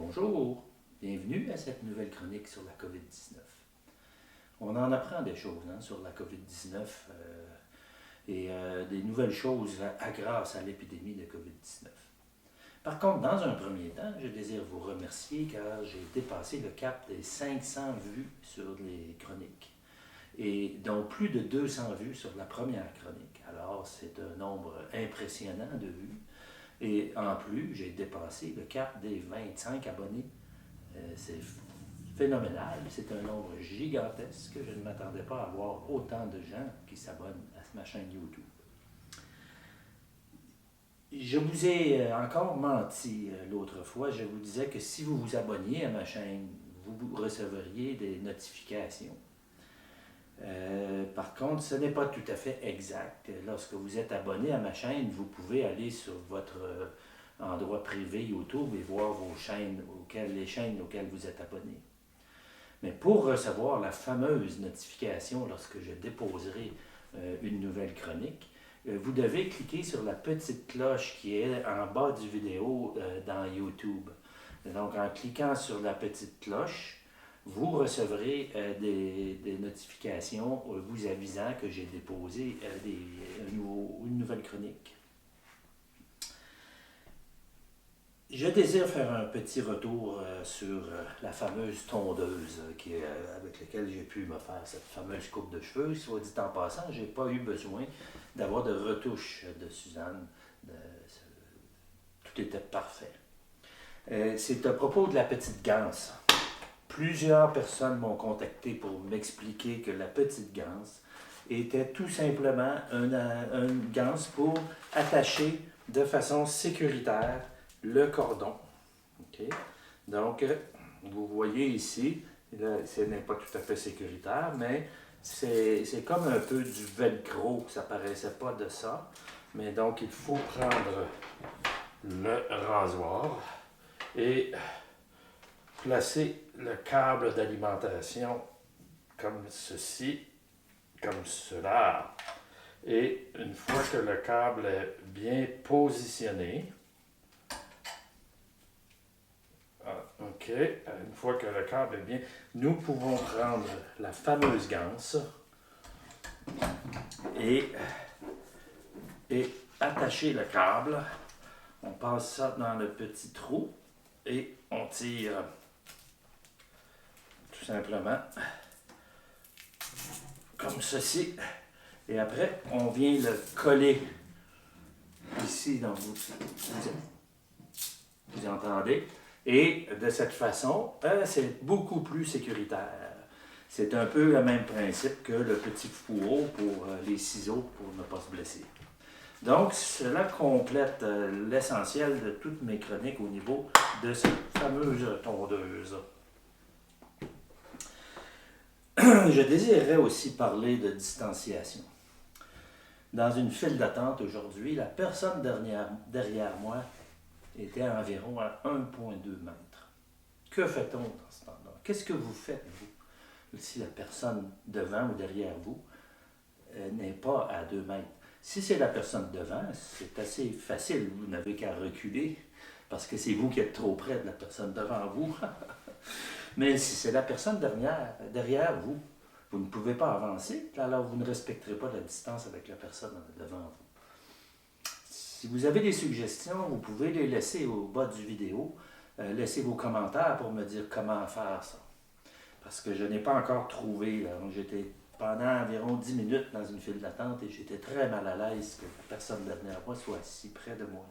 Bonjour, bienvenue à cette nouvelle chronique sur la COVID-19. On en apprend des choses sur la COVID-19 et des nouvelles choses grâce à l'épidémie de COVID-19. Par contre, dans un premier temps, je désire vous remercier car j'ai dépassé le cap des 500 vues sur les chroniques et dont plus de 200 vues sur la première chronique. Alors, c'est un nombre impressionnant de vues. Et en plus, j'ai dépassé le cap des 25 abonnés. C'est phénoménal. C'est un nombre gigantesque. Je ne m'attendais pas à avoir autant de gens qui s'abonnent à ma chaîne YouTube. Je vous ai encore menti l'autre fois. Je vous disais que si vous vous abonniez à ma chaîne, vous recevriez des notifications. Par contre, ce n'est pas tout à fait exact. Lorsque vous êtes abonné à ma chaîne, vous pouvez aller sur votre endroit privé YouTube et voir les chaînes auxquelles vous êtes abonné. Mais pour recevoir la fameuse notification lorsque je déposerai une nouvelle chronique, vous devez cliquer sur la petite cloche qui est en bas du vidéo dans YouTube. Donc, en cliquant sur la petite cloche, vous recevrez des notifications vous avisant que j'ai déposé une nouvelle chronique. Je désire faire un petit retour sur la fameuse tondeuse avec laquelle j'ai pu me faire cette fameuse coupe de cheveux. Soit dit en passant, je n'ai pas eu besoin d'avoir de retouche de Suzanne. Tout était parfait. C'est à propos de la petite ganse. Plusieurs personnes m'ont contacté pour m'expliquer que la petite ganse était tout simplement une ganse pour attacher de façon sécuritaire le cordon. Okay? Donc, vous voyez ici, là, ce n'est pas tout à fait sécuritaire, mais c'est comme un peu du velcro, ça ne paraissait pas de ça. Mais donc, il faut prendre le rasoir et placer le câble d'alimentation comme ceci, comme cela. Et une fois que le câble est bien positionné, une fois que le câble est bien, nous pouvons prendre la fameuse ganse et attacher le câble. On passe ça dans le petit trou et on tire tout simplement comme ceci. Et après, on vient le coller ici, donc vous entendez. Et de cette façon, c'est beaucoup plus sécuritaire. C'est un peu le même principe que le petit fourreau pour les ciseaux pour ne pas se blesser. Donc, cela complète l'essentiel de toutes mes chroniques au niveau de cette fameuse tondeuse. Je désirerais aussi parler de distanciation. Dans une file d'attente aujourd'hui, la personne derrière moi était environ à 1,2 mètres. Que fait-on dans ce temps-là? Qu'est-ce que vous faites, vous, si la personne devant ou derrière vous n'est pas à 2 mètres? Si c'est la personne devant, c'est assez facile. Vous n'avez qu'à reculer parce que c'est vous qui êtes trop près de la personne devant vous. Mais si c'est la personne derrière vous, vous ne pouvez pas avancer, alors vous ne respecterez pas la distance avec la personne devant vous. Si vous avez des suggestions, vous pouvez les laisser au bas du vidéo. Laissez vos commentaires pour me dire comment faire ça. Parce que je n'ai pas encore trouvé. J'étais pendant environ 10 minutes dans une file d'attente et j'étais très mal à l'aise que la personne derrière moi soit si près de moi.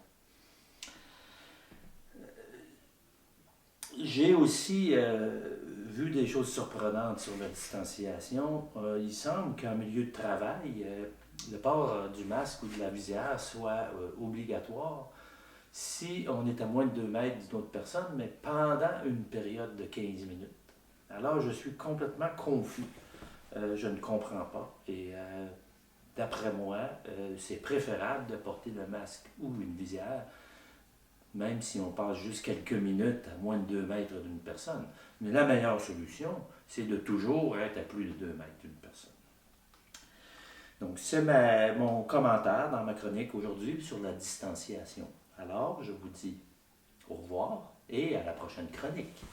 J'ai aussi vu des choses surprenantes sur la distanciation. Il semble qu'en milieu de travail, le port du masque ou de la visière soit obligatoire si on est à moins de 2 mètres d'une autre personne, mais pendant une période de 15 minutes. Alors, je suis complètement confus. Je ne comprends pas. Et d'après moi, c'est préférable de porter le masque ou une visière, même si on passe juste quelques minutes à moins de 2 mètres d'une personne. Mais la meilleure solution, c'est de toujours être à plus de 2 mètres d'une personne. Donc, c'est mon commentaire dans ma chronique aujourd'hui sur la distanciation. Alors, je vous dis au revoir et à la prochaine chronique.